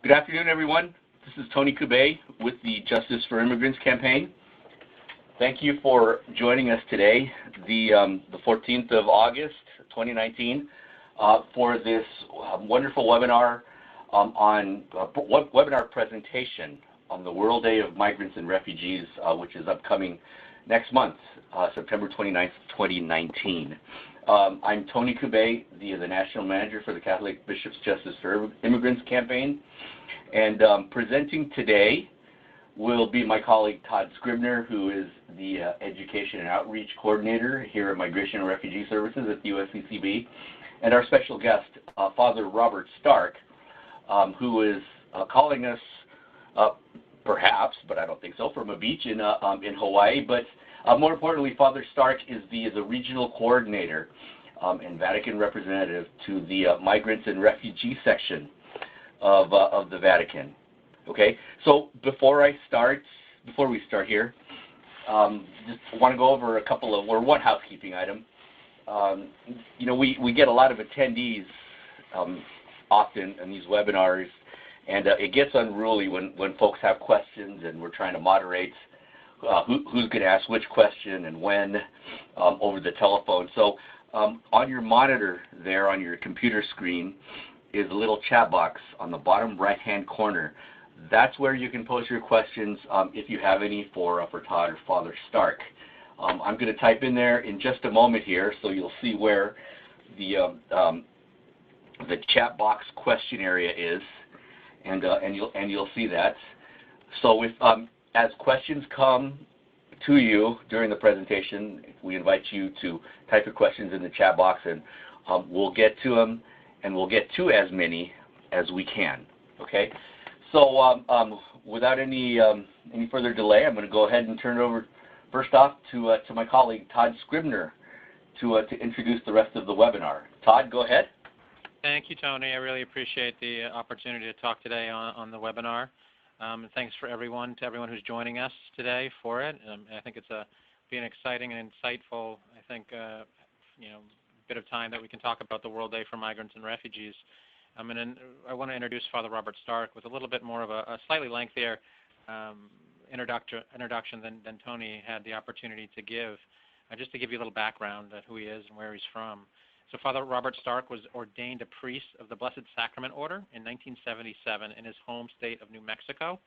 Good afternoon, everyone. This is Tony Kubay with the Justice for Immigrants campaign. Thank you for joining us today, the 14th of August, 2019, for this wonderful webinar webinar presentation on the World Day of Migrants and Refugees, which is upcoming next month, September 29th, 2019. I'm Tony Kubay, the National Manager for the Catholic Bishops' Justice for Immigrants campaign, and presenting today will be my colleague Todd Scribner, who is the Education and Outreach Coordinator here at Migration and Refugee Services at the USCCB, and our special guest, Father Robert Stark, who is calling us, perhaps, but I don't think so, from a beach in Hawaii. But more importantly, Father Stark is the regional coordinator and Vatican representative to the Migrants and Refugee section of the Vatican. Okay, so before we start here, just want to go over one housekeeping item. We get a lot of attendees often in these webinars, and it gets unruly when folks have questions and we're trying to moderate who's going to ask which question and when over the telephone. So on your monitor there on your computer screen is a little chat box on the bottom right-hand corner. That's where you can post your questions if you have any for Todd or Father Stark. I'm going to type in there in just a moment here, so you'll see where the chat box question area is, and you'll see that. So if as questions come to you during the presentation, we invite you to type your questions in the chat box, and we'll get to them, and we'll get to as many as we can. Okay. So without any further delay, I'm going to go ahead and turn it over first off to my colleague Todd Scribner to introduce the rest of the webinar. Todd, go ahead. Thank you, Tony. I really appreciate the opportunity to talk today on the webinar. And thanks to everyone who's joining us today for it. I think it's be an exciting and insightful, bit of time that we can talk about the World Day for Migrants and Refugees. And I want to introduce Father Robert Stark with a little bit more of a slightly lengthier introduction than Tony had the opportunity to give, just to give you a little background on who he is and where he's from. So Father Robert Stark was ordained a priest of the Blessed Sacrament Order in 1977 in his home state of New Mexico,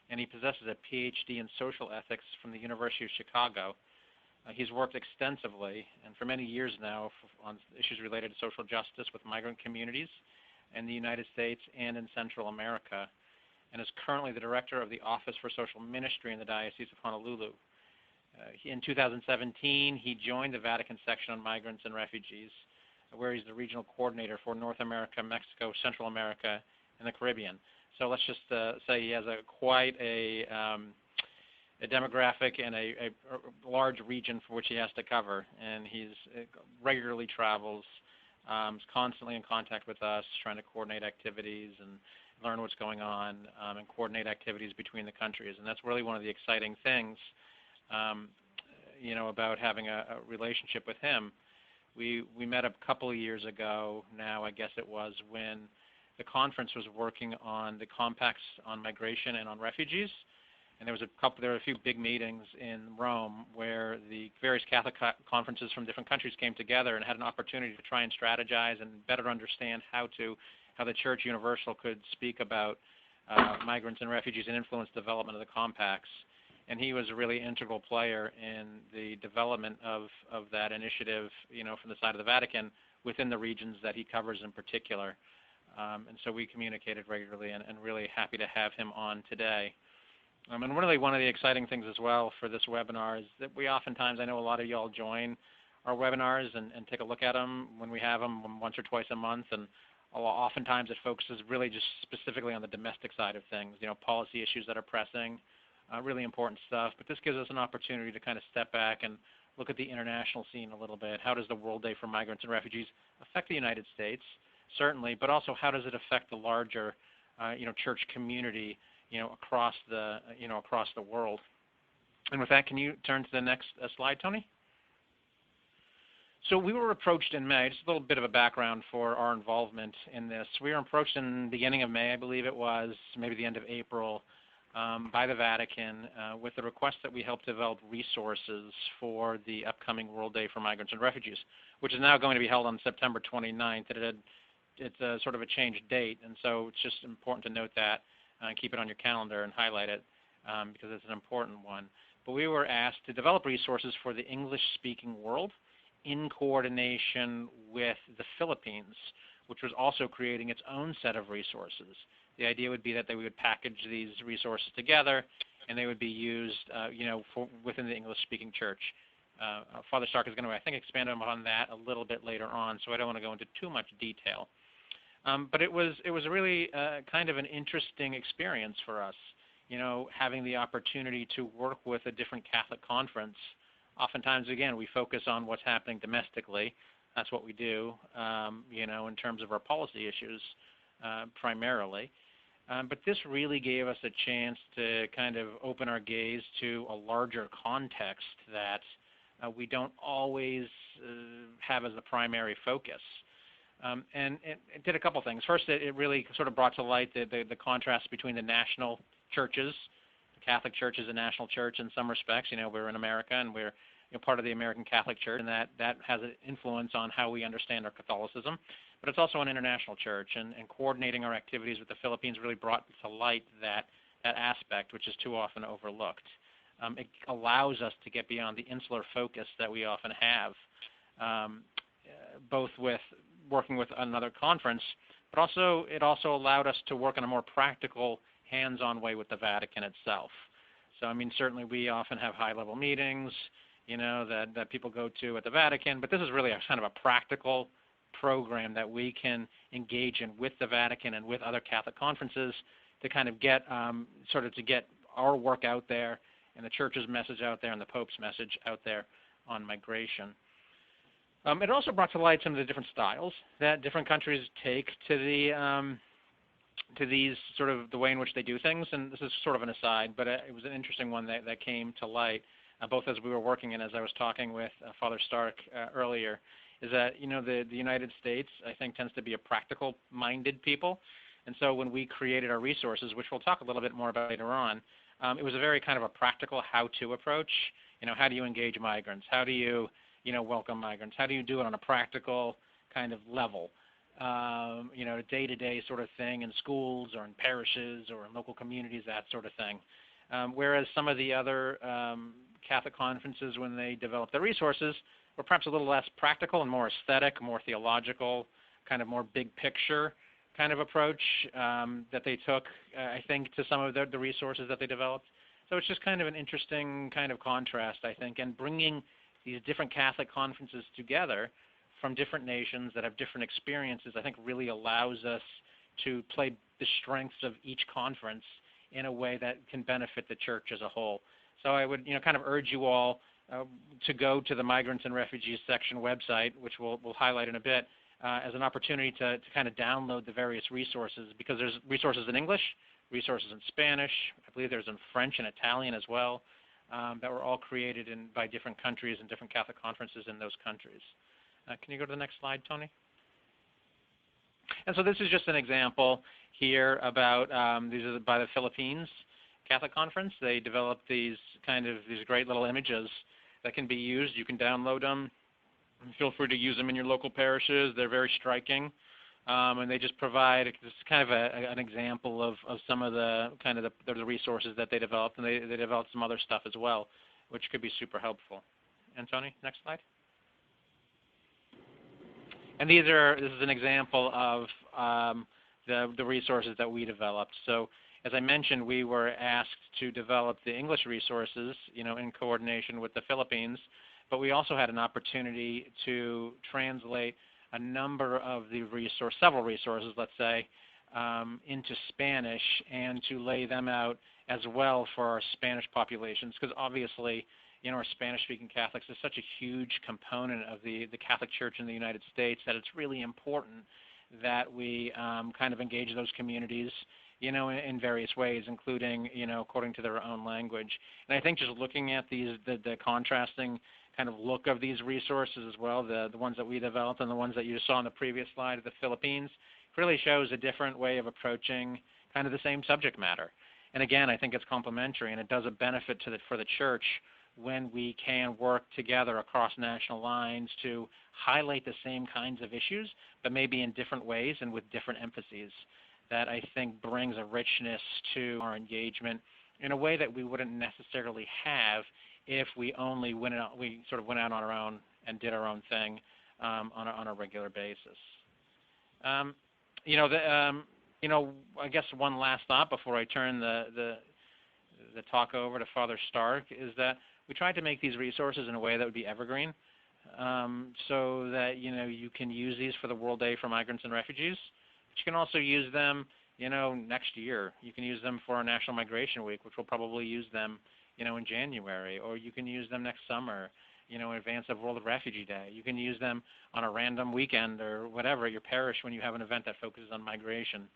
and he possesses a PhD in social ethics from the University of Chicago. He's worked extensively and for many years now on issues related to social justice with migrant communities in the United States and in Central America, and is currently the director of the Office for Social Ministry in the Diocese of Honolulu. In 2017, he joined the Vatican section on migrants and refugees, where he's the regional coordinator for North America, Mexico, Central America, and the Caribbean. So let's just say he has quite a demographic and a large region for which he has to cover, and he's regularly travels, is constantly in contact with us, trying to coordinate activities and learn what's going on, and coordinate activities between the countries. And that's really one of the exciting things, about having a relationship with him. We met a couple of years ago now, I guess it was, when the conference was working on the compacts on migration and on refugees. And there were a few big meetings in Rome where the various Catholic conferences from different countries came together and had an opportunity to try and strategize and better understand how the Church Universal could speak about migrants and refugees and influence development of the compacts. And he was a really integral player in the development of that initiative, from the side of the Vatican within the regions that he covers in particular. And so we communicated regularly, and really happy to have him on today. And really one of the exciting things as well for this webinar is that we oftentimes, I know a lot of you all join our webinars and take a look at them when we have them once or twice a month, and oftentimes it focuses really just specifically on the domestic side of things, policy issues that are pressing, really important stuff. But this gives us an opportunity to kind of step back and look at the international scene a little bit. How does the World Day for Migrants and Refugees affect the United States? Certainly, but also how does it affect the larger, church community, across the world. And with that, can you turn to the next slide, Tony? So we were approached in May, just a little bit of a background for our involvement in this. We were approached in the beginning of May, I believe it was, maybe the end of April, by the Vatican with the request that we help develop resources for the upcoming World Day for Migrants and Refugees, which is now going to be held on September 29th. It's a sort of a changed date, and so it's just important to note that and keep it on your calendar and highlight it because it's an important one. But we were asked to develop resources for the English-speaking world in coordination with the Philippines, which was also creating its own set of resources. The idea would be that they would package these resources together, and they would be used, within the English-speaking church. Father Stark is going to, I think, expand on that a little bit later on, so I don't want to go into too much detail. But it was really kind of an interesting experience for us, having the opportunity to work with a different Catholic conference. Oftentimes, again, we focus on what's happening domestically. That's what we do, in terms of our policy issues primarily. But this really gave us a chance to kind of open our gaze to a larger context that we don't always have as the primary focus. And it did a couple things. First, it really sort of brought to light the contrast between the national churches. The Catholic Church is a national church in some respects. We're in America, and we're part of the American Catholic Church, and that has an influence on how we understand our Catholicism. But it's also an international church, and coordinating our activities with the Philippines really brought to light that aspect, which is too often overlooked. It allows us to get beyond the insular focus that we often have, both with working with another conference, but it also allowed us to work in a more practical, hands-on way with the Vatican itself. So, certainly we often have high-level meetings, that people go to at the Vatican, but this is really a kind of a practical program that we can engage in with the Vatican and with other Catholic conferences to kind of get to get our work out there and the Church's message out there and the Pope's message out there on migration. It also brought to light some of the different styles that different countries take to these sort of the way in which they do things, and this is sort of an aside, but it was an interesting one that came to light, both as we were working and as I was talking with Father Stark earlier, is that, the United States, I think, tends to be a practical-minded people, and so when we created our resources, which we'll talk a little bit more about later on, it was a very kind of a practical how-to approach. How do you engage migrants? How do you, welcome migrants? How do you do it on a practical kind of level? Day-to-day sort of thing in schools or in parishes or in local communities, that sort of thing. Whereas some of the other Catholic conferences, when they developed their resources, were perhaps a little less practical and more aesthetic, more theological, kind of more big picture kind of approach that they took, I think, to some of the resources that they developed. So it's just kind of an interesting kind of contrast, I think, and bringing these different Catholic conferences together from different nations that have different experiences, I think really allows us to play the strengths of each conference in a way that can benefit the Church as a whole. So I would, kind of urge you all to go to the Migrants and Refugees section website, which we'll highlight in a bit, as an opportunity to kind of download the various resources, because there's resources in English, resources in Spanish, I believe there's in French and Italian as well, that were all created by different countries and different Catholic conferences in those countries. Can you go to the next slide, Tony? And so this is just an example here about, these are by the Philippines Catholic Conference. They developed these great little images that can be used. You can download them. Feel free to use them in your local parishes. They're very striking. And they just provide this kind of an example of some of the resources that they developed, and they developed some other stuff as well, which could be super helpful. And Tony, next slide. And this is an example of the resources that we developed. So as I mentioned, we were asked to develop the English resources, in coordination with the Philippines, but we also had an opportunity to translate a number of several resources, let's say, into Spanish and to lay them out as well for our Spanish populations, because obviously, our Spanish-speaking Catholics is such a huge component of the Catholic Church in the United States that it's really important that we kind of engage those communities, in various ways, including, according to their own language. And I think just looking at the contrasting kind of look of these resources as well, the ones that we developed and the ones that you saw on the previous slide of the Philippines, really shows a different way of approaching kind of the same subject matter. And again, I think it's complementary, and it does a benefit for the church when we can work together across national lines to highlight the same kinds of issues, but maybe in different ways and with different emphases. That I think brings a richness to our engagement in a way that we wouldn't necessarily have if we only sort of went out on our own and did our own thing on a regular basis. I guess one last thought before I turn the talk over to Father Stark is that we tried to make these resources in a way that would be evergreen, so that you can use these for the World Day for Migrants and Refugees. But you can also use them, next year. You can use them for our National Migration Week, which we'll probably use them, in January, or you can use them next summer, in advance of World Refugee Day. You can use them on a random weekend or whatever at your parish when you have an event that focuses on migration.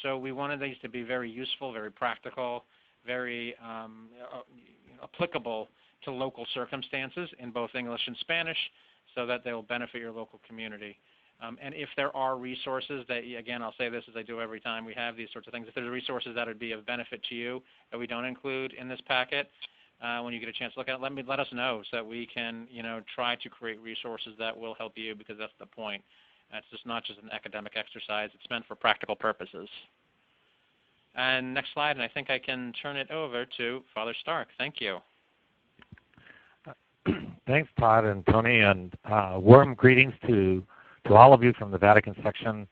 So we wanted these to be very useful, very practical, very applicable to local circumstances in both English and Spanish, so that they will benefit your local community. And if there are resources that, again, I'll say this as I do every time we have these sorts of things, if there's resources that would be of benefit to you that we don't include in this packet, when you get a chance to look at it, let us know so that we can, try to create resources that will help you, because that's the point. It's just not just an academic exercise. It's meant for practical purposes. And next slide, and I think I can turn it over to Father Stark. Thank you. Thanks, Todd and Tony, and warm greetings to all of you from the Vatican section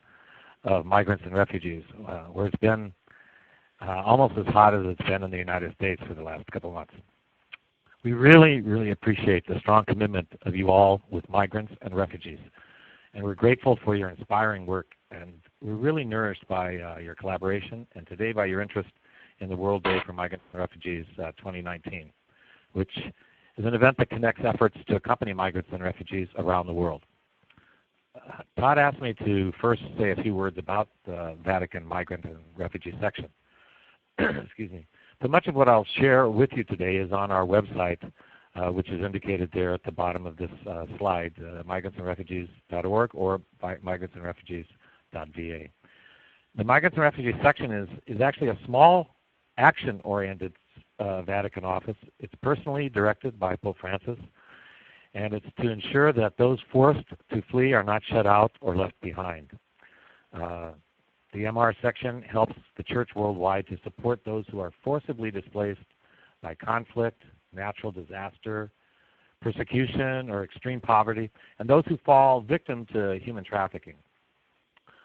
of Migrants and Refugees, where it's been almost as hot as it's been in the United States for the last couple of months. We really, really appreciate the strong commitment of you all with migrants and refugees, and we're grateful for your inspiring work, and we're really nourished by your collaboration, and today by your interest in the World Day for Migrants and Refugees 2019, which is an event that connects efforts to accompany migrants and refugees around the world. Todd asked me to first say a few words about the Vatican Migrant and Refugee section. Excuse me. But much of what I'll share with you today is on our website, which is indicated there at the bottom of this slide, migrantsandrefugees.org or migrantsandrefugees.va. The Migrants and Refugees section is actually a small action-oriented Vatican office. It's personally directed by Pope Francis, and it's to ensure that those forced to flee are not shut out or left behind. The MR section helps the Church worldwide to support those who are forcibly displaced by conflict, natural disaster, persecution, or extreme poverty, and those who fall victim to human trafficking.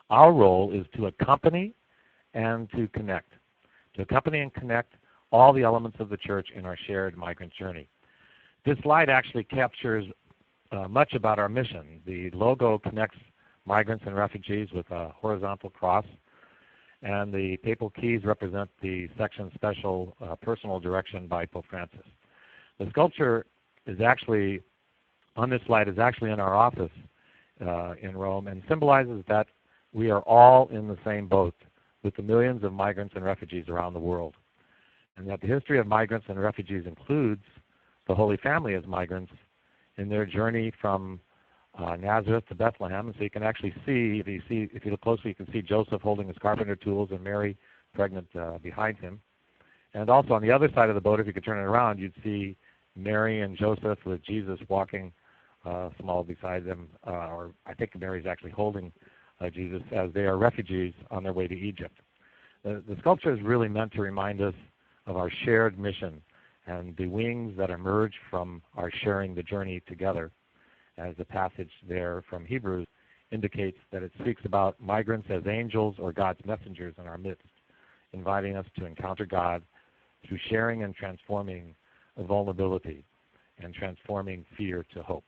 Our role is to accompany and to connect. To accompany and connect all the elements of the Church in our shared migrant journey. This slide actually captures much about our mission. The logo connects migrants and refugees with a horizontal cross, and the papal keys represent the section's special personal direction by Pope Francis. The sculpture is actually, on this slide, is actually in our office in Rome, and symbolizes that we are all in the same boat with the millions of migrants and refugees around the world, and that the history of migrants and refugees includes the Holy Family as migrants in their journey from Nazareth to Bethlehem. And so you can actually see, if you look closely, you can see Joseph holding his carpenter tools and Mary pregnant behind him. And also on the other side of the boat, if you could turn it around, you'd see Mary and Joseph with Jesus walking small beside them, or I think Mary's actually holding Jesus as they are refugees on their way to Egypt. The sculpture is really meant to remind us of our shared mission and the wings that emerge from our sharing the journey together, as the passage there from Hebrews indicates that it speaks about migrants as angels or God's messengers in our midst, inviting us to encounter God through sharing and transforming vulnerability and transforming fear to hope.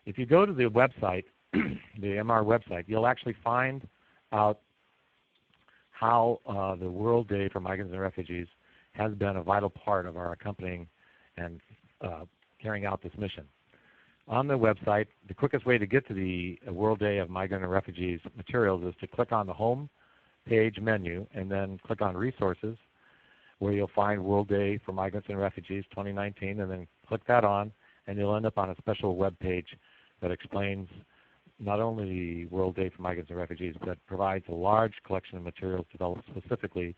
If you go to the website, the MR website, you'll actually find out how the World Day for Migrants and Refugees has been a vital part of our accompanying and carrying out this mission. On the website, the quickest way to get to the World Day of Migrant and Refugees materials is to click on the home page menu and then click on Resources, where you'll find World Day for Migrants and Refugees 2019, and then click that on, and you'll end up on a special web page that explains not only the World Day for Migrants and Refugees, but provides a large collection of materials developed specifically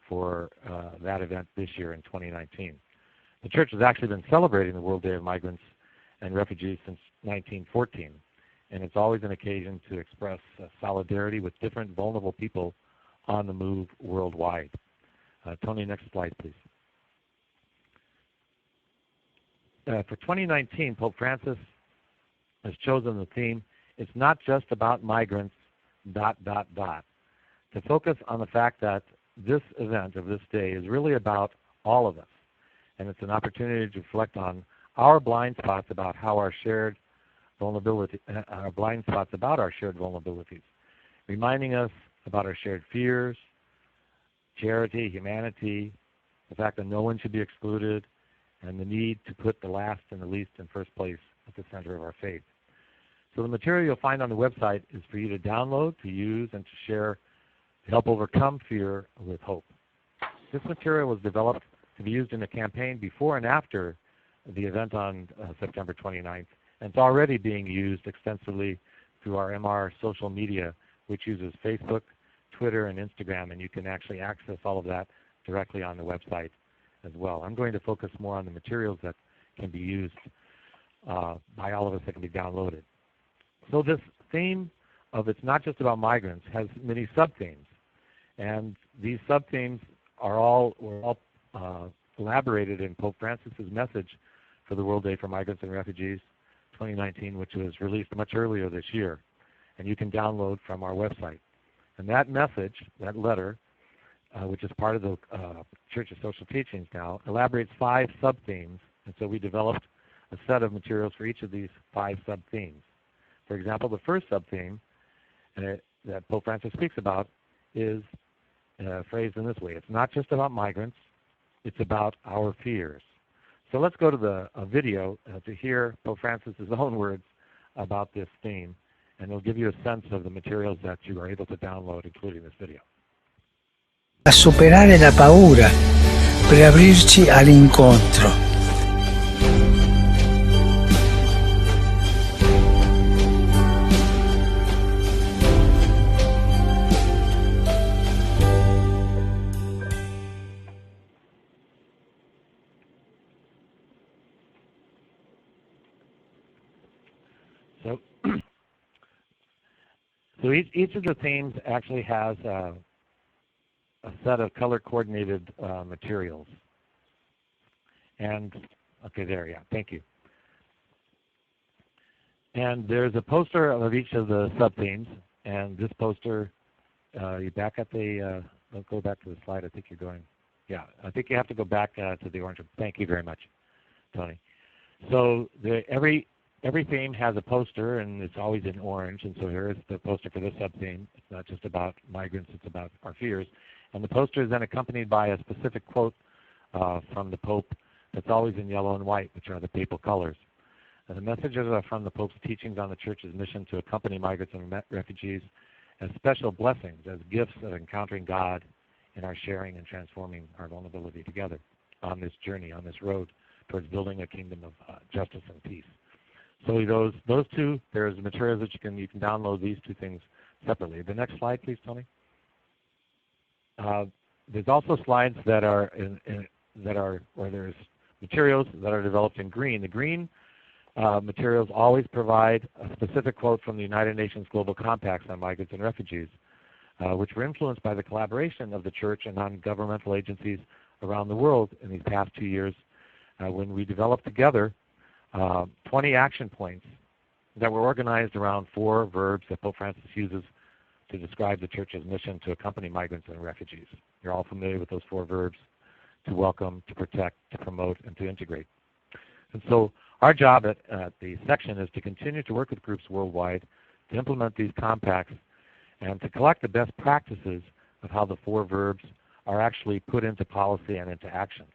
for that event this year in 2019. The church has actually been celebrating the World Day of Migrants and Refugees since 1914, and it's always an occasion to express solidarity with different vulnerable people on the move worldwide. Tony, next slide, please. For 2019, Pope Francis has chosen the theme, "It's not just about migrants, ... to focus on the fact that this event of this day is really about all of us, and it's an opportunity to reflect on our blind spots about how our shared vulnerabilities, reminding us about our shared fears, charity, humanity, the fact that no one should be excluded, and the need to put the last and the least in first place at the center of our faith." So the material you'll find on the website is for you to download, to use, and to share to help overcome fear with hope. This material was developed to be used in a campaign before and after the event on September 29th, and it's already being used extensively through our MR social media, which uses Facebook, Twitter, and Instagram, and you can actually access all of that directly on the website as well. I'm going to focus more on the materials that can be used by all of us that can be downloaded. So this theme of "It's not just about migrants" has many sub-themes, and these sub-themes were all elaborated in Pope Francis's message for the World Day for Migrants and Refugees 2019, which was released much earlier this year, and you can download from our website. And that message, that letter, which is part of the Church's social teachings now, elaborates 5 sub-themes, and so we developed a set of materials for each of these 5 sub-themes. For example, the first sub-theme that Pope Francis speaks about is phrased in this way: "It's not just about migrants, it's about our fears." So let's go to the video to hear Pope Francis's own words about this theme, and it'll give you a sense of the materials that you are able to download, including this video. A superare la paura per aprirci all'incontro. So each of the themes actually has a set of color-coordinated materials. And, okay, there, yeah, thank you. And there's a poster of each of the sub-themes, and this poster, you back at the, let's go back to the slide, I think you're going, yeah, I think you have to go back to the orange. Thank you very much, Tony. So every theme has a poster, and it's always in orange, and so here is the poster for this sub-theme. It's not just about migrants, it's about our fears. And the poster is then accompanied by a specific quote from the Pope that's always in yellow and white, which are the papal colors. And the messages are from the Pope's teachings on the Church's mission to accompany migrants and refugees as special blessings, as gifts of encountering God in our sharing and transforming our vulnerability together on this journey, on this road towards building a kingdom of justice and peace. So those two, there's materials that you can download these 2 things separately. The next slide, please, Tony. There's also slides that are where there's materials that are developed in green. The green materials always provide a specific quote from the United Nations Global Compacts on Migrants and Refugees, which were influenced by the collaboration of the Church and non-governmental agencies around the world in these past 2 years, when we developed together 20 action points that were organized around 4 verbs that Pope Francis uses to describe the Church's mission to accompany migrants and refugees. You're all familiar with those 4 verbs: to welcome, to protect, to promote, and to integrate. And so our job at the section is to continue to work with groups worldwide to implement these compacts and to collect the best practices of how the 4 verbs are actually put into policy and into action.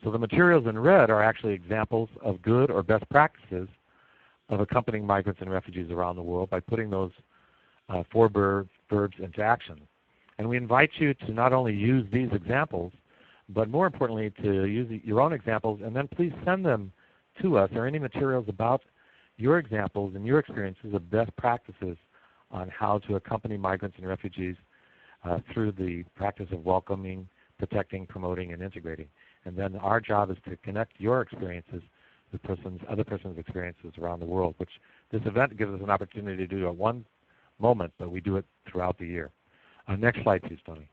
So the materials in red are actually examples of good or best practices of accompanying migrants and refugees around the world by putting those 4 verbs into action. And we invite you to not only use these examples, but more importantly to use your own examples, and then please send them to us are any materials about your examples and your experiences of best practices on how to accompany migrants and refugees through the practice of welcoming, protecting, promoting, and integrating. And then our job is to connect your experiences with other person's experiences around the world, which this event gives us an opportunity to do at one moment, but we do it throughout the year. Next slide, please, Tony.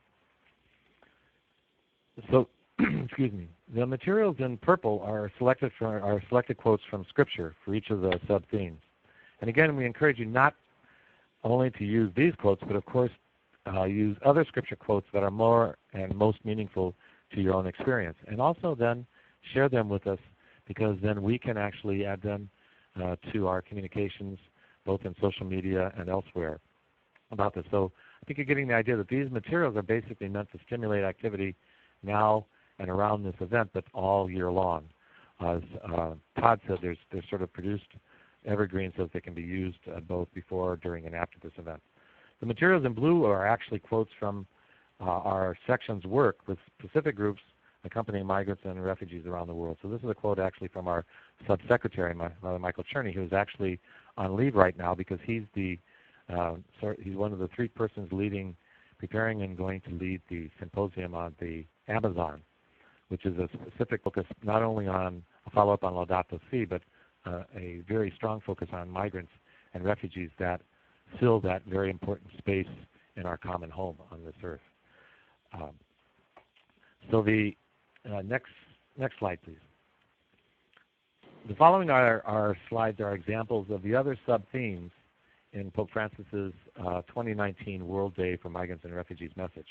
So, excuse me. The materials in purple are selected quotes from Scripture for each of the sub-themes. And again, we encourage you not only to use these quotes, but of course use other Scripture quotes that are more and most meaningful to your own experience. And also then share them with us, because then we can actually add them to our communications, both in social media and elsewhere about this. So I think you're getting the idea that these materials are basically meant to stimulate activity now and around this event, but all year long. As Todd said, there's sort of produced evergreens so that they can be used both before, during, and after this event. The materials in blue are actually quotes from our section's work with specific groups accompanying migrants and refugees around the world. So this is a quote actually from our subsecretary, Michael Cherney, who is actually on leave right now because he's he's one of the three persons preparing and going to lead the symposium on the Amazon, which is a specific focus not only on a follow-up on Laudato Si, but a very strong focus on migrants and refugees that fill that very important space in our common home on this earth. So the next slide, please. The following are slides are examples of the other sub-themes in Pope Francis's 2019 World Day for Migrants and Refugees message.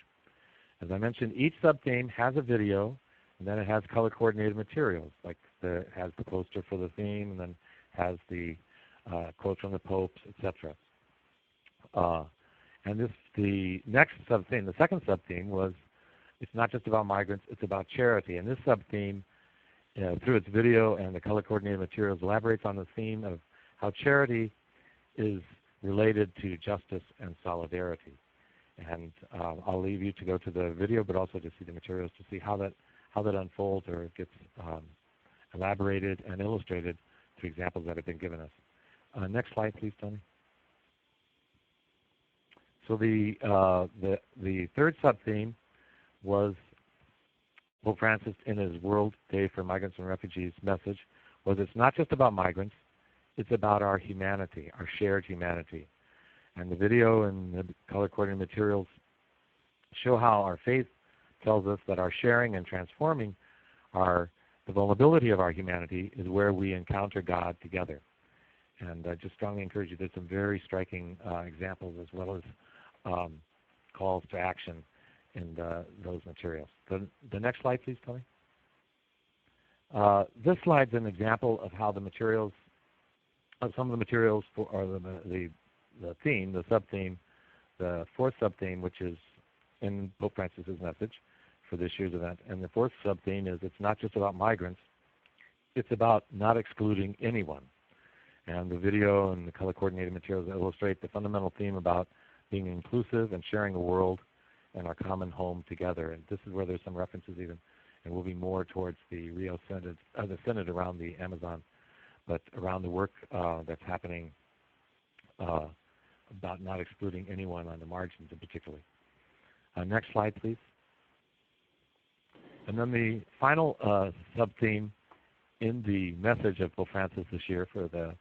As I mentioned, each sub-theme has a video, and then it has color-coordinated materials, like it has the poster for the theme, and then has the quote from the popes, etc. And the next sub-theme, the second sub-theme was, it's not just about migrants, it's about charity. And this sub-theme, through its video and the color-coordinated materials, elaborates on the theme of how charity is related to justice and solidarity. And I'll leave you to go to the video, but also to see the materials to see how that unfolds or gets elaborated and illustrated through examples that have been given us. Next slide, please, Tony. So the third sub-theme was Pope Francis in his World Day for Migrants and Refugees message was, it's not just about migrants, it's about our humanity, our shared humanity. And the video and the color-coordinated materials show how our faith tells us that our sharing and transforming the vulnerability of our humanity is where we encounter God together. And I just strongly encourage you, there's some very striking examples as well as calls to action in those materials. The next slide, please, Tony. This slide's an example of how the materials, some of the materials for the theme, the sub-theme, the fourth sub-theme, which is in Pope Francis's message for this year's event. And the fourth sub-theme is, it's not just about migrants, it's about not excluding anyone. And the video and the color-coordinated materials illustrate the fundamental theme about being inclusive and sharing the world and our common home together. And this is where there's some references even, and we'll be more towards the Rio Synod, the Synod around the Amazon, but around the work that's happening about not excluding anyone on the margins in particular. Next slide, please. And then the final sub-theme in the message of Pope Francis this year for the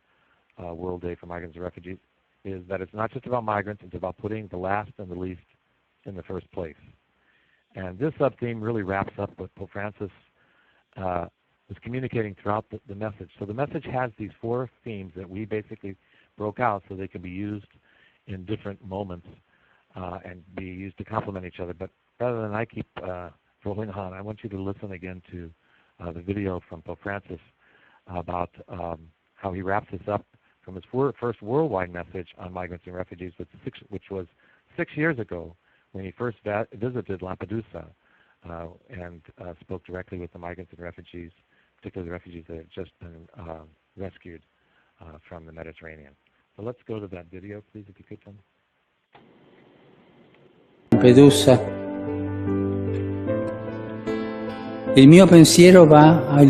World Day for Migrants and Refugees is that it's not just about migrants, it's about putting the last and the least in the first place. And this sub-theme really wraps up what Pope Francis was communicating throughout the message. So the message has these four themes that we basically broke out so they can be used in different moments and be used to complement each other. But rather than I keep rolling on, I want you to listen again to the video from Pope Francis about how he wraps this up from his first worldwide message on migrants and refugees, which was 6 years ago when he first visited Lampedusa and spoke directly with the migrants and refugees, particularly the refugees that had just been rescued from the Mediterranean. So let's go to that video, please, if you could, Tom. Lampedusa. Il mio pensiero va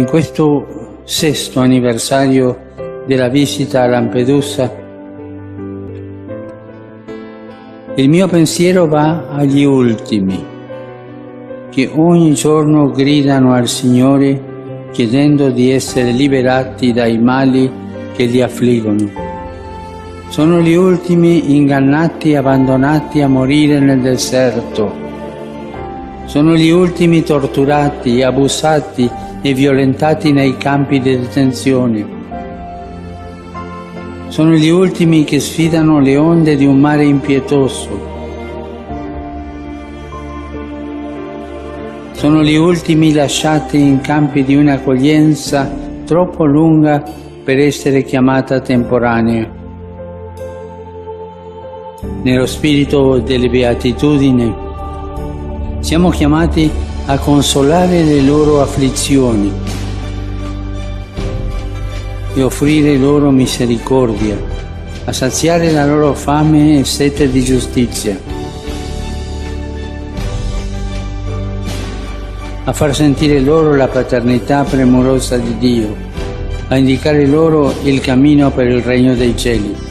questo 6º anniversario della visita a Lampedusa, il mio pensiero va agli ultimi, che ogni giorno gridano al Signore chiedendo di essere liberati dai mali che li affliggono. Sono gli ultimi ingannati e abbandonati a morire nel deserto. Sono gli ultimi torturati, abusati e violentati nei campi di detenzione. Sono gli ultimi che sfidano le onde di un mare impietoso. Sono gli ultimi lasciati in campi di un'accoglienza troppo lunga per essere chiamata temporanea. Nello spirito delle beatitudini siamo chiamati a consolare le loro afflizioni e offrire loro misericordia, a saziare la loro fame e sete di giustizia, a far sentire loro la paternità premurosa di Dio, a indicare loro il cammino per il regno dei cieli.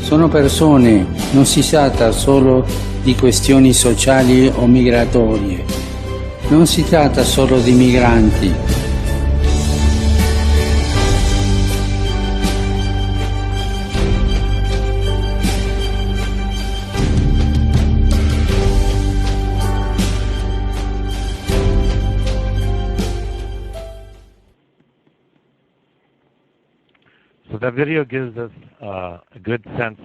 Sono persone, non si tratta solo di questioni sociali o migratorie, non si tratta solo di migranti. So that video gives us a good sense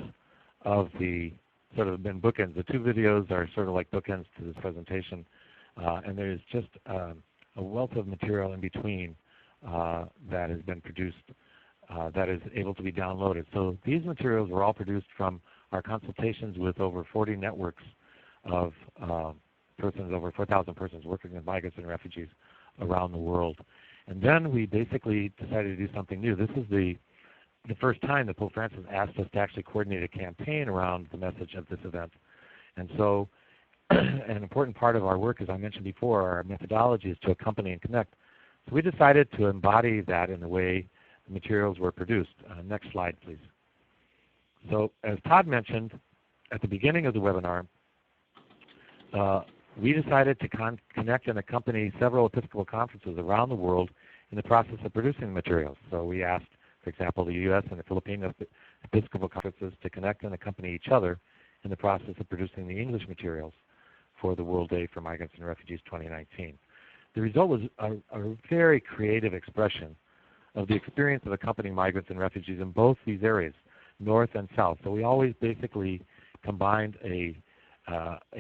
of the sort of been bookends. The two videos are sort of like bookends to this presentation, and there's just a wealth of material in between that has been produced that is able to be downloaded. So these materials were all produced from our consultations with over 40 networks of persons, over 4,000 persons working with migrants and refugees around the world. And then we basically decided to do something new. This is the first time that Pope Francis asked us to actually coordinate a campaign around the message of this event. And so an important part of our work, as I mentioned before, our methodology is to accompany and connect. So we decided to embody that in the way the materials were produced. Next slide, please. So as Todd mentioned at the beginning of the webinar, we decided to connect and accompany several Episcopal conferences around the world in the process of producing the materials. So we asked, for example, the U.S. and the Philippine Episcopal conferences to connect and accompany each other in the process of producing the English materials for the World Day for Migrants and Refugees 2019. The result was a very creative expression of the experience of accompanying migrants and refugees in both these areas, North and South. So we always basically combined a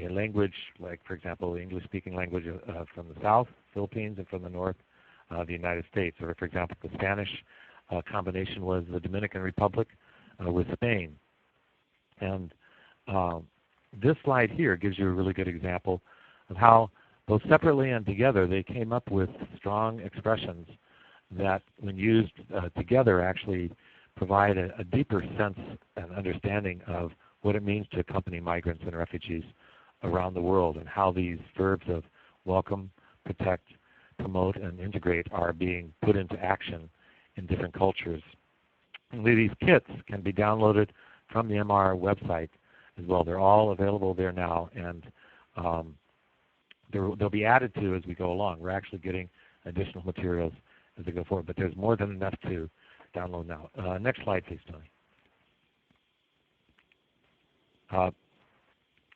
language, like, for example, the English-speaking language from the South, Philippines, and from the North, the United States. Or, for example, the Spanish combination was the Dominican Republic with Spain. And this slide here gives you a really good example of how, both separately and together, they came up with strong expressions that, when used together, actually provide a deeper sense and understanding of what it means to accompany migrants and refugees around the world, and how these verbs of welcome, protect, promote, and integrate are being put into action in different cultures. And these kits can be downloaded from the MR website as well. They're all available there now, and they'll be added to as we go along. We're actually getting additional materials as we go forward, but there's more than enough to download now. Next slide, please, Tony.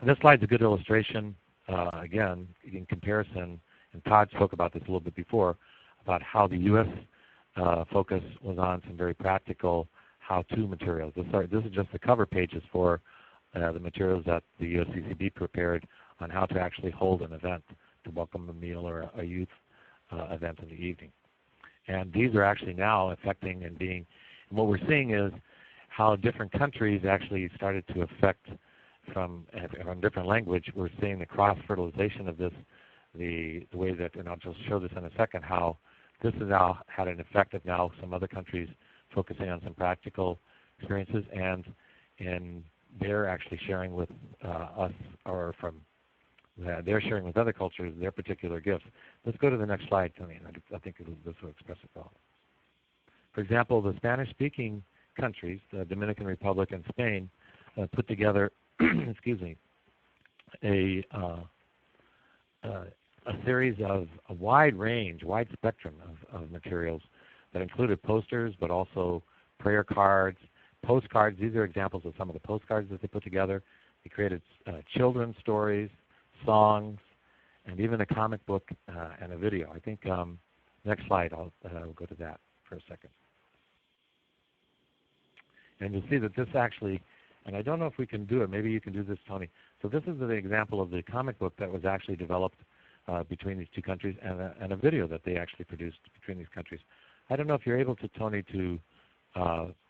This slide's a good illustration, again, in comparison, and Todd spoke about this a little bit before, about how the U.S. Focus was on some very practical how-to materials. This is just the cover pages for the materials that the USCCB prepared on how to actually hold an event, to welcome a meal or a youth event in the evening. And these are actually now affecting and being, and what we're seeing is how different countries actually started to affect from different language. We're seeing the cross-fertilization of this, the way that, and I'll just show this in a second, how this has now had an effect of now some other countries focusing on some practical experiences, and they're actually sharing with us, or from that they're sharing with other cultures their particular gifts. Let's go to the next slide, Tony. I think this will express it well. For example, the Spanish-speaking countries, the Dominican Republic and Spain, put together, excuse me, a series of a wide spectrum of materials that included posters, but also prayer cards, postcards. These are examples of some of the postcards that they put together. They created children's stories, songs, and even a comic book and a video. I think next slide, I'll go to that for a second. And you'll see that this actually, and I don't know if we can do it. Maybe you can do this, Tony. So this is the example of the comic book that was actually developed between these two countries, and a video that they actually produced between these countries. I don't know if you're able to, Tony, to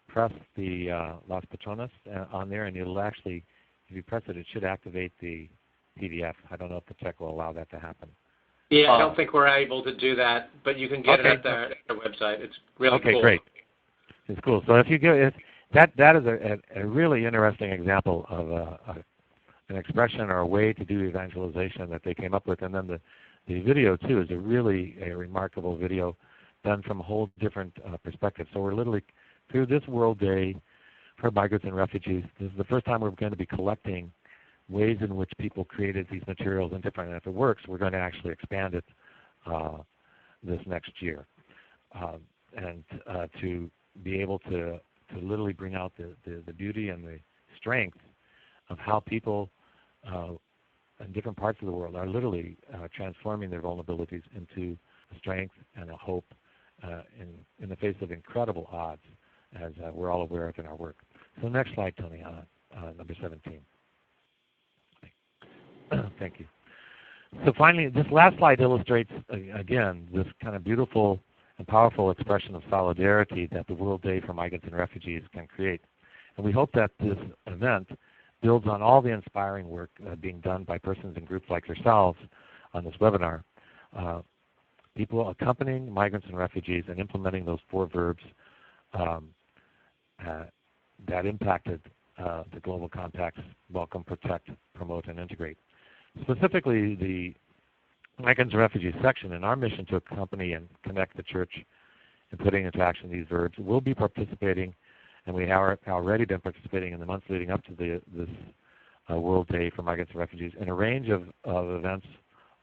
press the Las Patronas on there, and it'll actually, if you press it, it should activate the PDF. I don't know if the tech will allow that to happen. Yeah, I don't think we're able to do that, but you can get it at the website. It's really cool. Okay, great. It's cool. So if you go, that is a really interesting example of an expression or a way to do evangelization that they came up with. And then the video, too, is a remarkable video done from a whole different perspective. So we're literally, through this World Day for Migrants and Refugees, this is the first time we're going to be collecting ways in which people created these materials and different. And if it works, we're going to actually expand it this next year. And to be able to literally bring out the beauty and the strength of how people in different parts of the world are literally transforming their vulnerabilities into a strength and a hope in the face of incredible odds, as we're all aware of in our work. So next slide, Tony, number 17. Thank you. So finally, this last slide illustrates, again, this kind of beautiful and powerful expression of solidarity that the World Day for Migrants and Refugees can create. And we hope that this event builds on all the inspiring work being done by persons and groups like yourselves on this webinar. People accompanying migrants and refugees and implementing those 4 verbs that impacted the Global Compact's welcome, protect, promote, and integrate. Specifically, the Migrants and Refugees section in our mission to accompany and connect the church in putting into action these verbs will be participating, and we have already been participating in the months leading up to this World Day for Migrants and Refugees in a range of events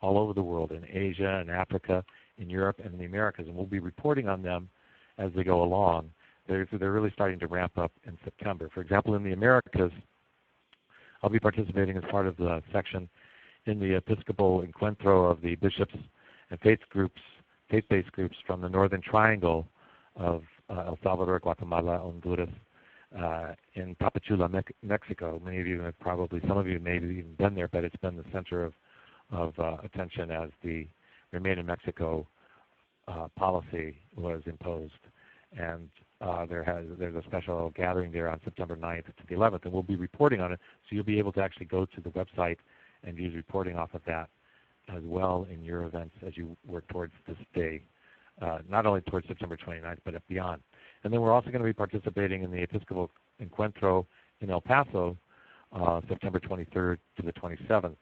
all over the world, in Asia and Africa, in Europe, and in the Americas, and we'll be reporting on them as they go along. They're really starting to ramp up in September. For example, in the Americas, I'll be participating as part of the section in the Episcopal Encuentro of the bishops and faith-based groups from the Northern Triangle of El Salvador, Guatemala, Honduras, in Tapachula, Mexico. Many of you have some of you may have even been there, but it's been the center of attention as the Remain in Mexico policy was imposed. And there's a special gathering there on September 9th to the 11th, and we'll be reporting on it, so you'll be able to actually go to the website and use reporting off of that as well in your events as you work towards this day, not only towards September 29th, but beyond. And then we're also going to be participating in the Episcopal Encuentro in El Paso, September 23rd to the 27th,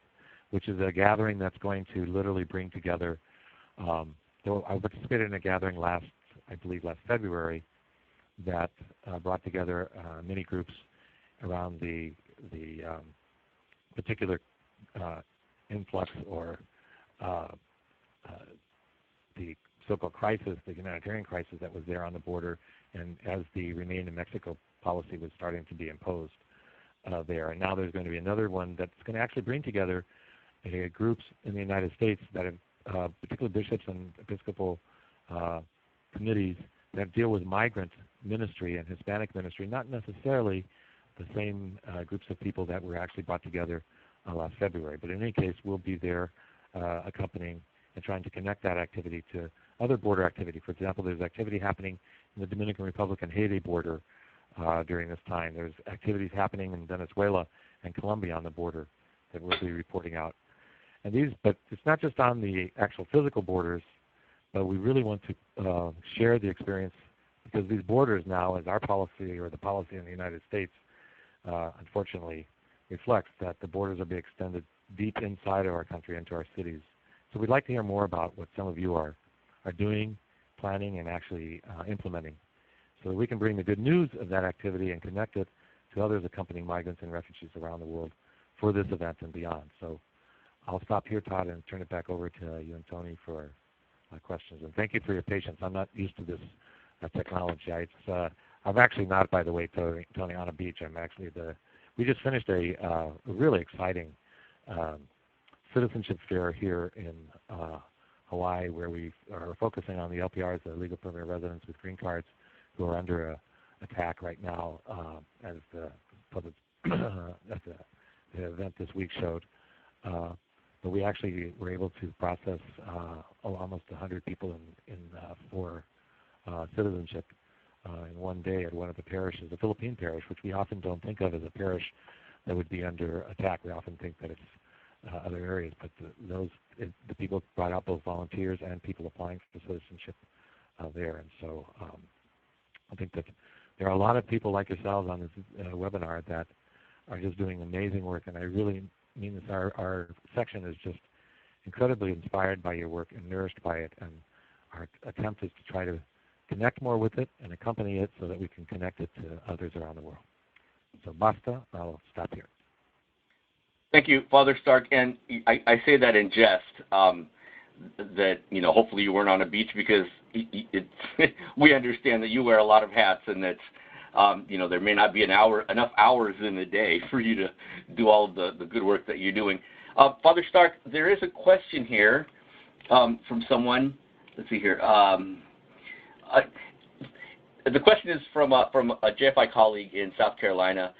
which is a gathering that's going to literally bring together, I participated in a gathering last February, that brought together many groups around the particular influx or the so-called crisis, the humanitarian crisis that was there on the border, and as the Remain in Mexico policy was starting to be imposed there. And now there's going to be another one that's going to actually bring together groups in the United States that have, particularly bishops and Episcopal committees that deal with migrant ministry and Hispanic ministry, not necessarily the same groups of people that were actually brought together last February. But in any case, we'll be there accompanying and trying to connect that activity to other border activity. For example, there's activity happening in the Dominican Republic and Haiti border during this time. There's activities happening in Venezuela and Colombia on the border that we'll be reporting out. And but it's not just on the actual physical borders, but we really want to share the experience, because these borders now, as our policy or the policy in the United States, unfortunately, reflects that the borders are being extended deep inside of our country, into our cities. So we'd like to hear more about what some of you are doing, planning, and actually implementing, so that we can bring the good news of that activity and connect it to others accompanying migrants and refugees around the world for this event and beyond. So I'll stop here, Todd, and turn it back over to you and Tony for questions. And thank you for your patience. I'm not used to this technology. I'm actually not, by the way, Tony, on a beach. I'm actually we just finished a really exciting citizenship fair here in Hawaii, where we are focusing on the LPRs, the legal permanent residents with green cards, who are under attack right now, as the event this week showed. But we actually were able to process almost 100 people for citizenship in one day at one of the parishes, the Philippine parish, which we often don't think of as a parish that would be under attack. We often think that it's other areas, but the people brought out both volunteers and people applying for citizenship there. And so I think that there are a lot of people like yourselves on this webinar that are just doing amazing work, and I really mean this. Our section is just incredibly inspired by your work and nourished by it, and our attempt is to try to connect more with it and accompany it so that we can connect it to others around the world. So basta, I'll stop here. Thank you, Father Stark. And I say that in jest, that, hopefully you weren't on a beach, because we understand that you wear a lot of hats, and that, there may not be enough hours in the day for you to do all of the good work that you're doing. Father Stark, there is a question here from someone. Let's see here. The question is from a JFI colleague in South Carolina.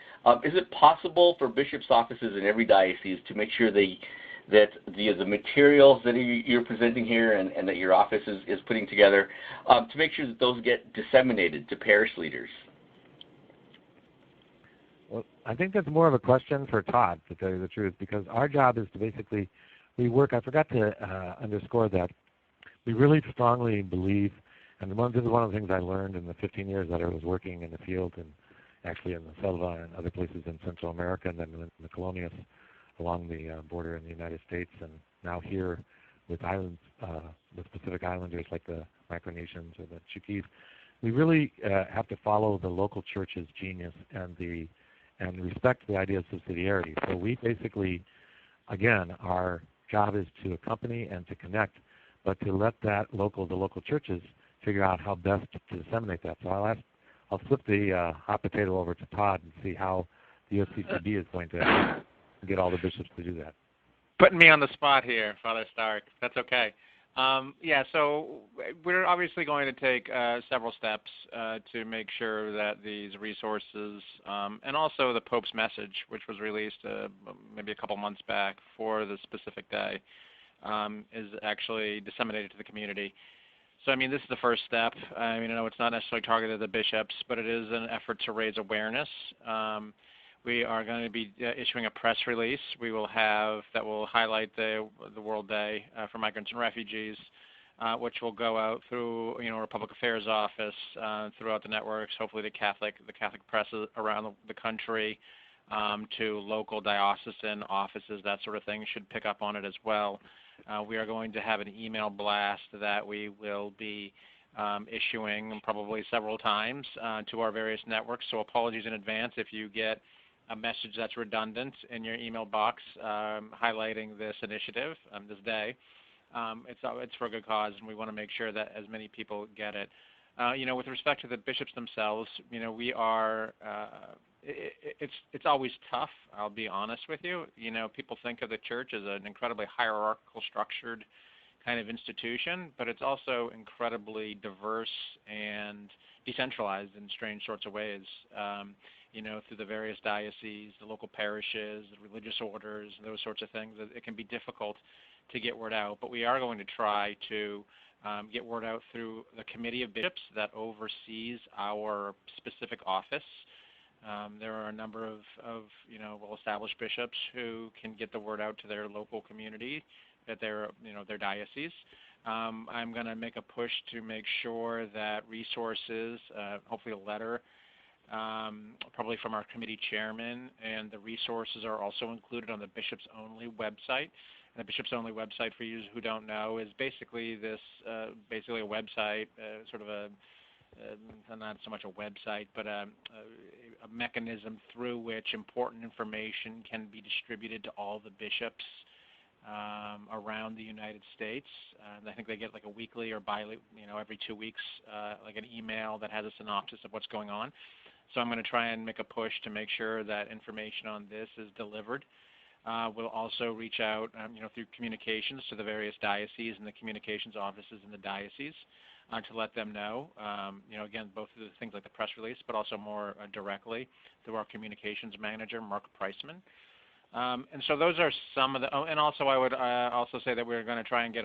Is it possible for bishops' offices in every diocese to make sure that the materials that you're presenting here and that your office is putting together, to make sure that those get disseminated to parish leaders? Well, I think that's more of a question for Todd, to tell you the truth, because our job is to basically, I forgot to underscore that we really strongly believe, and this is one of the things I learned in the 15 years that I was working in the field, and actually in the Selva and other places in Central America, and then in the colonias along the border in the United States, and now here with islands, with Pacific Islanders like the Micronations or the Chuukese. We really have to follow the local church's genius and respect the idea of subsidiarity. So we basically, again, our job is to accompany and to connect, but to let the local churches figure out how best to disseminate that. So I'll flip the hot potato over to Todd and see how the OCCB is going to get all the bishops to do that. Putting me on the spot here, Father Stark. That's okay. So we're obviously going to take several steps to make sure that these resources, and also the Pope's message, which was released maybe a couple months back for the specific day, is actually disseminated to the community. So, this is the first step. I know it's not necessarily targeted at the bishops, but it is an effort to raise awareness. We are going to be issuing a press release that will highlight the World Day for Migrants and Refugees, which will go out through our Public Affairs Office, throughout the networks, hopefully the Catholic press around the country, to local diocesan offices, that sort of thing should pick up on it as well. We are going to have an email blast that we will be issuing probably several times to our various networks. So apologies in advance if you get a message that's redundant in your email box highlighting this initiative, this day. It's for a good cause, and we want to make sure that as many people get it. With respect to the bishops themselves, we are. It's always tough. I'll be honest with you. People think of the church as an incredibly hierarchical, structured kind of institution, but it's also incredibly diverse and decentralized in strange sorts of ways. Through the various dioceses, the local parishes, the religious orders, those sorts of things. It can be difficult to get word out, but we are going to try to get word out through the Committee of Bishops that oversees our specific office. There are a number of well-established bishops who can get the word out to their local community, at their diocese. I'm going to make a push to make sure that resources, hopefully a letter probably from our committee chairman, and the resources are also included on the Bishops Only website. And the Bishops Only website, for you who don't know, is basically this, basically a website, sort of a, not so much a website, but a mechanism through which important information can be distributed to all the bishops around the United States. I think they get like a weekly or every 2 weeks, like an email that has a synopsis of what's going on. So I'm going to try and make a push to make sure that information on this is delivered. We'll also reach out, through communications to the various dioceses and the communications offices in the diocese to let them know, again, both through things like the press release, but also more directly through our communications manager, Mark Preisman. And so those are some of the, and also I would also say that we're going to try and get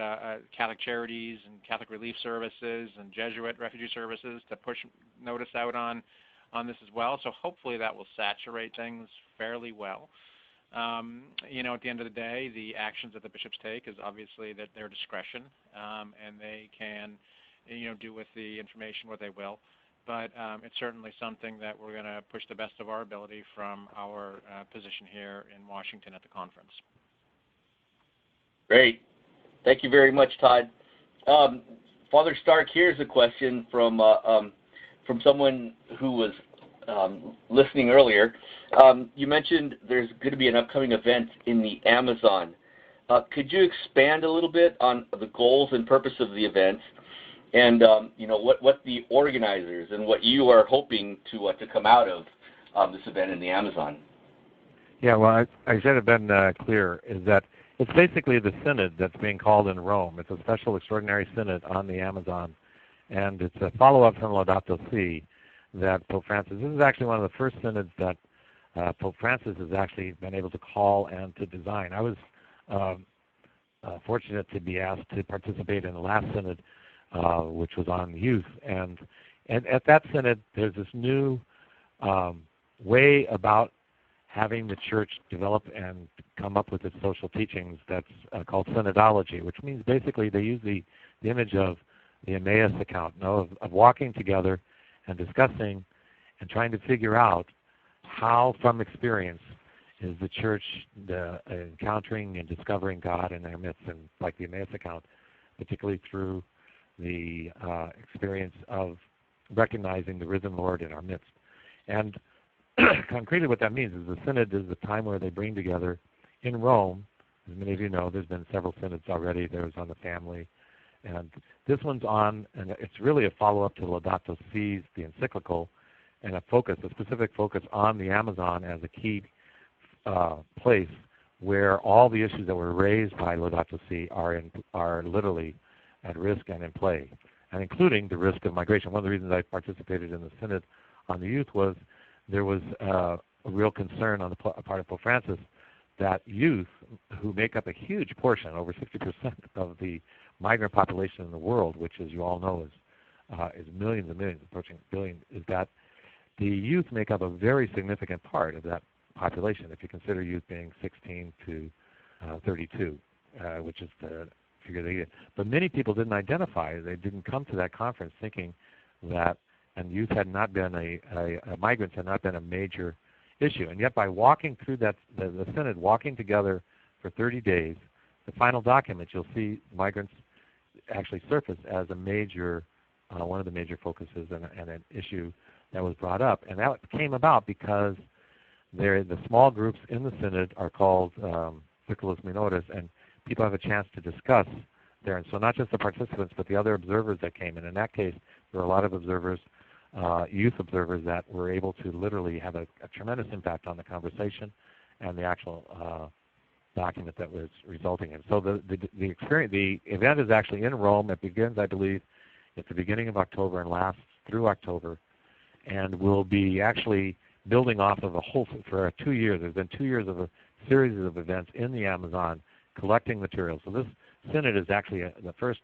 Catholic Charities and Catholic Relief Services and Jesuit Refugee Services to push notice out on this as well. So hopefully that will saturate things fairly well. At the end of the day, the actions that the bishops take is obviously at their discretion, and they can, do with the information what they will. But it's certainly something that we're going to push the best of our ability from our position here in Washington at the conference. Great. Thank you very much, Todd. Father Stark, here's a question from someone who was listening earlier. You mentioned there's going to be an upcoming event in the Amazon. Could you expand a little bit on the goals and purpose of the event, and what the organizers and what you are hoping to come out of this event in the Amazon? Yeah, well, I should have been clear, is that it's basically the synod that's being called in Rome. It's a special extraordinary synod on the Amazon, and it's a follow-up from Laudato Si that Pope Francis, this is actually one of the first synods that Pope Francis has actually been able to call and to design. I was fortunate to be asked to participate in the last synod, which was on youth, and at that synod there's this new way about having the church develop and come up with its social teachings that's called synodology, which means basically they use the image of the Emmaus account, of walking together and discussing and trying to figure out how, from experience, is the church encountering and discovering God in their midst, and like the Emmaus account, particularly through the experience of recognizing the risen Lord in our midst. And concretely what that means is the synod is the time where they bring together in Rome. As many of you know, there's been several synods already. There was on the family, and this one's on, and it's really a follow-up to Laudato Si's, the encyclical, and a specific focus on the Amazon as a key place where all the issues that were raised by Laudato Si are literally at risk and in play, and including the risk of migration. One of the reasons I participated in the synod on the youth was there was a real concern on the part of Pope Francis that youth, who make up a huge portion, over 60% of the migrant population in the world, which, as you all know, is millions and millions, approaching a billion, is that the youth make up a very significant part of that population, if you consider youth being 16 to 32, which is the figure they get. But many people didn't identify, they didn't come to that conference thinking that, and youth had not been migrants had not been a major issue. And yet by walking through that, the synod, walking together for 30 days, the final document, you'll see migrants actually surface as a major, one of the major focuses and an issue that was brought up. And that came about because the small groups in the synod are called circulus minores, and people have a chance to discuss there. And so not just the participants, but the other observers that came in. In that case, there were a lot of observers, youth observers, that were able to literally have a tremendous impact on the conversation and the actual document that was resulting in. So the event is actually in Rome. It begins, I believe, at the beginning of October and lasts through October, and will be actually building off of for 2 years. There's been 2 years of a series of events in the Amazon collecting materials. So this synod is actually the first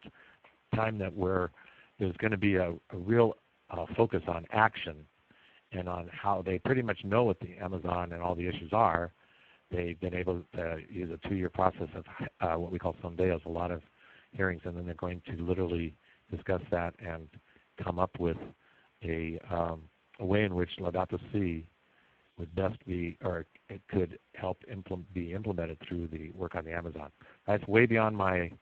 time that there's going to be a real focus on action and on how they pretty much know what the Amazon and all the issues are. They've been able to use a 2-year process of what we call sondeos, a lot of hearings, and then they're going to literally discuss that and come up with a a way in which Laudato Si would best be, or it could help be implemented through the work on the Amazon. That's way beyond my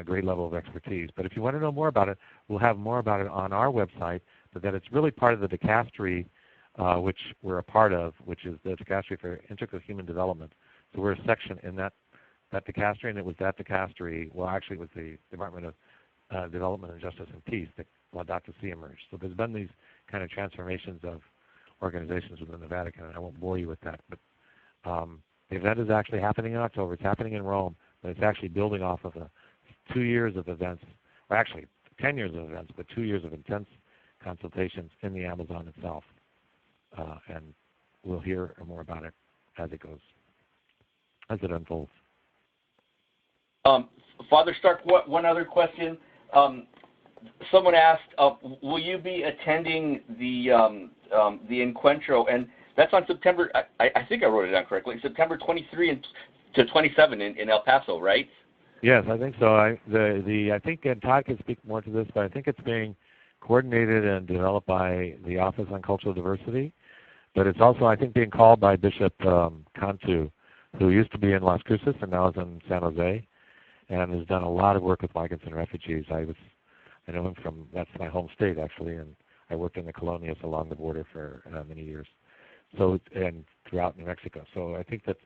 grade level of expertise. But if you want to know more about it, we'll have more about it on our website, but that it's really part of the dicastery, which we're a part of, which is the dicastery for integral human development. So we're a section in that dicastery, and it was that dicastery, well, actually it was the Department of Development and Justice and Peace that Laudato Si emerged. So there's been these kind of transformations of organizations within the Vatican, and I won't bore you with that. But the event is actually happening in October. It's happening in Rome, but it's actually building off of 2 years of events, or actually 10 years of events, but 2 years of intense consultations in the Amazon itself. And we'll hear more about it as it goes, as it unfolds. Father Stark, one other question. Someone asked, will you be attending the Encuentro? And that's on September, I think I wrote it down correctly, September 23 to 27 in El Paso, right? Yes, I think so. I think, and Todd can speak more to this, but I think it's being coordinated and developed by the Office on Cultural Diversity. But it's also, I think, being called by Bishop Cantu, who used to be in Las Cruces and now is in San Jose, and has done a lot of work with migrants and refugees. I know him from, that's my home state, actually, and I worked in the colonias along the border for many years, so, and throughout New Mexico. So I think that,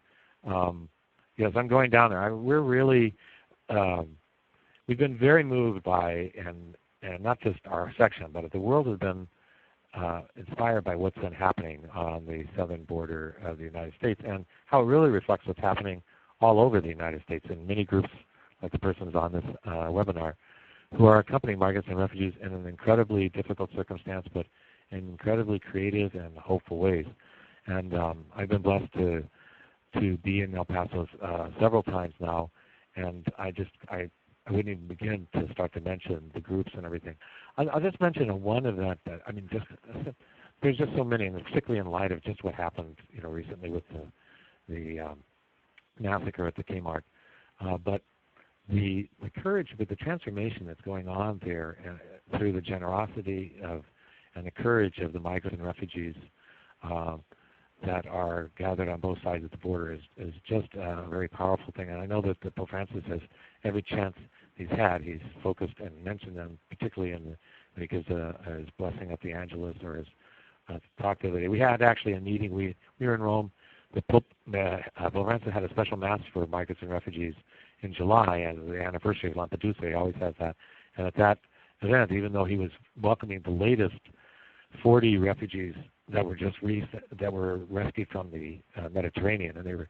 yes, I'm going down there. We're really, we've been very moved by, and not just our section, but the world has been inspired by what's been happening on the southern border of the United States, and how it really reflects what's happening all over the United States in many groups, like the persons on this webinar, who are accompanying migrants and refugees in an incredibly difficult circumstance, but in incredibly creative and hopeful ways. And I've been blessed to be in El Paso several times now, and I wouldn't even begin to start to mention the groups and everything. I'll just mention one event that, I mean, there's just so many, and particularly in light of just what happened, recently with the massacre at the Kmart. But the courage, but the transformation that's going on there through the generosity of and the courage of the migrants and refugees that are gathered on both sides of the border is just a very powerful thing. And I know that Pope Francis has every chance he's had, he's focused and mentioned them, particularly when he gives his blessing at the Angelus or his talk the other day. We had actually a meeting. We were in Rome. The Pope Francis had a special mass for migrants and refugees in July, as the anniversary of Lampedusa. He always has that. And at that event, even though he was welcoming the latest 40 refugees that were just that were rescued from the Mediterranean, and they were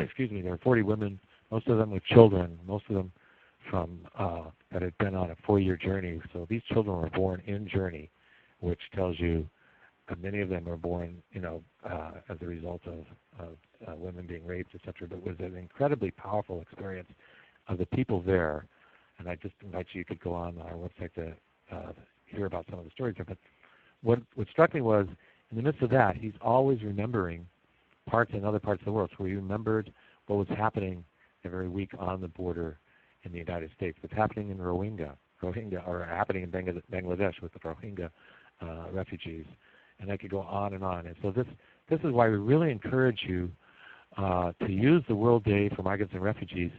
excuse me, there were 40 women, most of them with children, most of them from that had been on a 4-year journey. So these children were born in journey, which tells you many of them were born, as a result of women being raped, etc. But it was an incredibly powerful experience of the people there. And I just invite you could go on our website to hear about some of the stories there. But what struck me was, in the midst of that, he's always remembering parts in other parts of the world. So he remembered what was happening every week on the border in the United States, what's happening in Rohingya, or happening in Bangladesh with the Rohingya refugees. And I could go on and on. And so this is why we really encourage you to use the World Day for Migrants and Refugees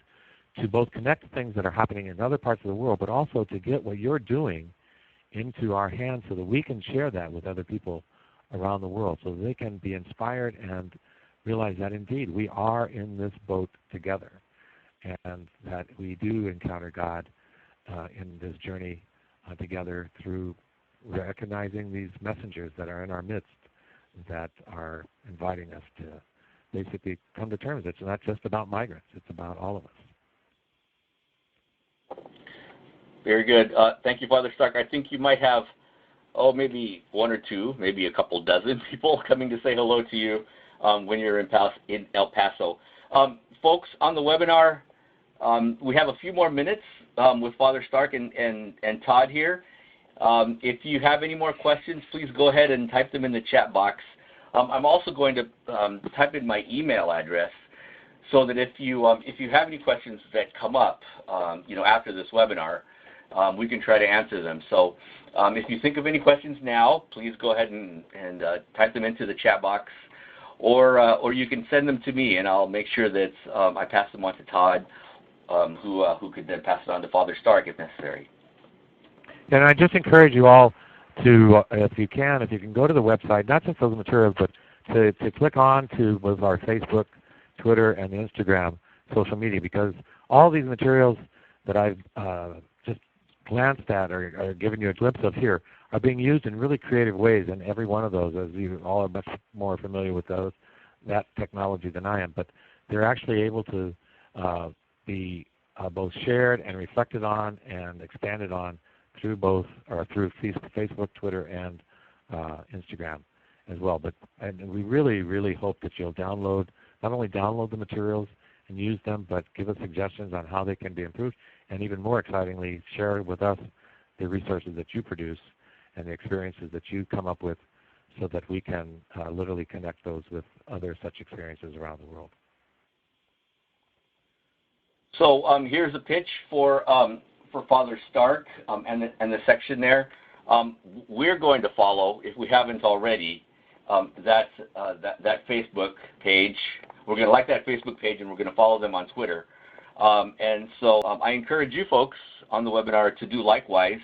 to both connect things that are happening in other parts of the world, but also to get what you're doing into our hands so that we can share that with other people around the world, so they can be inspired and realize that indeed we are in this boat together, and that we do encounter God in this journey together through recognizing these messengers that are in our midst that are inviting us to basically come to terms. It's not just about migrants, it's about all of us. Very good. Thank you, Father Stark. I think you might have, maybe one or two, maybe a couple dozen people coming to say hello to you when you're in El Paso. Folks, on the webinar, we have a few more minutes with Father Stark and Todd here. If you have any more questions, please go ahead and type them in the chat box. I'm also going to type in my email address so that if you have any questions that come up, after this webinar, we can try to answer them. So if you think of any questions now, please go ahead and type them into the chat box, or you can send them to me, and I'll make sure that I pass them on to Todd, who could then pass it on to Father Stark if necessary. And I just encourage you all to, if you can go to the website, not just those materials, but to click on to both our Facebook, Twitter, and Instagram social media, because all these materials that I've just glanced at or given you a glimpse of here are being used in really creative ways in every one of those, as you all are much more familiar with that technology than I am. But they're actually able to be both shared and reflected on and expanded on through Facebook, Twitter, and Instagram as well. And we really, really hope that you'll not only download the materials and use them, but give us suggestions on how they can be improved, and even more excitingly, share with us the resources that you produce and the experiences that you come up with, so that we can literally connect those with other such experiences around the world. So here's a pitch for Father Stark and the section there. We're going to follow, if we haven't already, that Facebook page. We're going to like that Facebook page, and we're going to follow them on Twitter. And so I encourage you folks on the webinar to do likewise,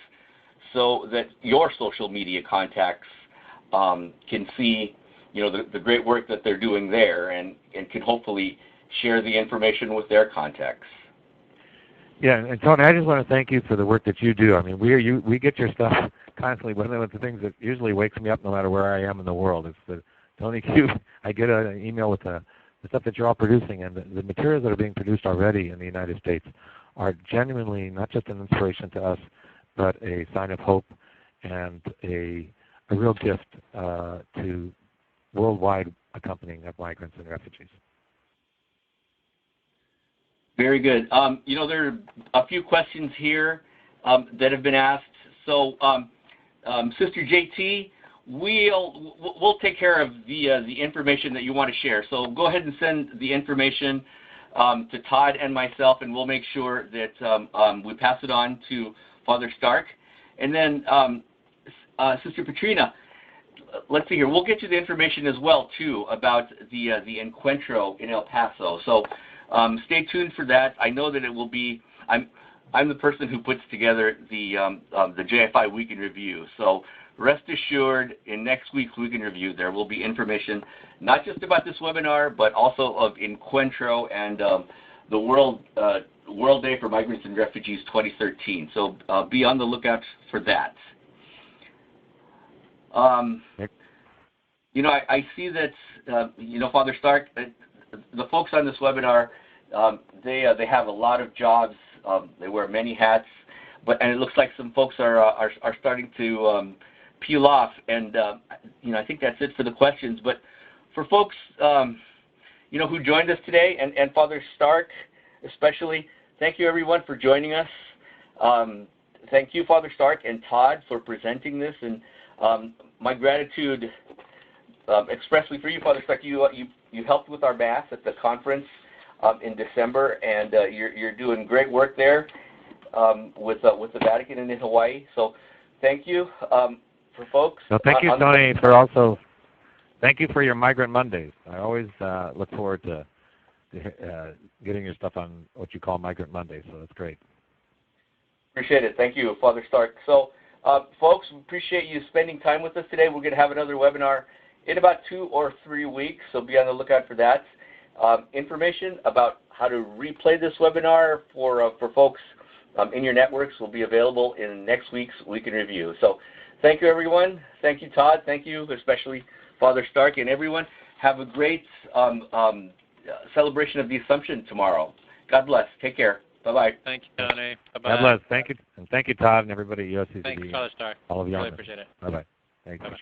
so that your social media contacts can see, the great work that they're doing there, and can hopefully share the information with their contacts. Yeah, and Tony, I just want to thank you for the work that you do. I mean, we get your stuff constantly. One of the things that usually wakes me up, no matter where I am in the world, is the Tony Q. I get an email with the stuff that you're all producing, and the materials that are being produced already in the United States are genuinely not just an inspiration to us, but a sign of hope and a real gift to worldwide accompanying of migrants and refugees. Very good. There are a few questions here that have been asked. So, Sister JT, we'll take care of the information that you want to share. So go ahead and send the information to Todd and myself, and we'll make sure that we pass it on to Father Stark. And then Sister Petrina, let's see here. We'll get you the information as well too about the Encuentro in El Paso. So stay tuned for that. I know that it will be. I'm the person who puts together the JFI Week in Review. So rest assured, in next week's Week in Review, there will be information not just about this webinar, but also of Encuentro and the World Day for Migrants and Refugees 2013. So be on the lookout for that. I see that Father Stark, the folks on this webinar, they have a lot of jobs. They wear many hats, and it looks like some folks are starting to peel off. And I think that's it for the questions. But for folks who joined us today, and Father Stark especially, thank you everyone for joining us. Thank you, Father Stark and Todd, for presenting this, and my gratitude expressly for you, Father Stark. You helped with our Mass at the conference in December, and you're doing great work there with the Vatican and in Hawaii. So thank you for folks. No, thank you, Tony, thank you for your Migrant Mondays. I always look forward to getting your stuff on what you call Migrant Mondays, so that's great. Appreciate it. Thank you, Father Stark. So, folks, we appreciate you spending time with us today. We're going to have another webinar in about 2 or 3 weeks, so be on the lookout for that. Information about how to replay this webinar for folks in your networks will be available in next week's Week in Review. So thank you, everyone. Thank you, Todd. Thank you, especially Father Stark, and everyone. Have a great celebration of the Assumption tomorrow. God bless. Take care. Bye-bye. Thank you, Tony. Bye-bye. God bless. Thank you. And thank you, Todd, and everybody at USCCB. Thanks, Father Stark. All of you. Really appreciate it. Bye-bye. Thank you. Bye-bye.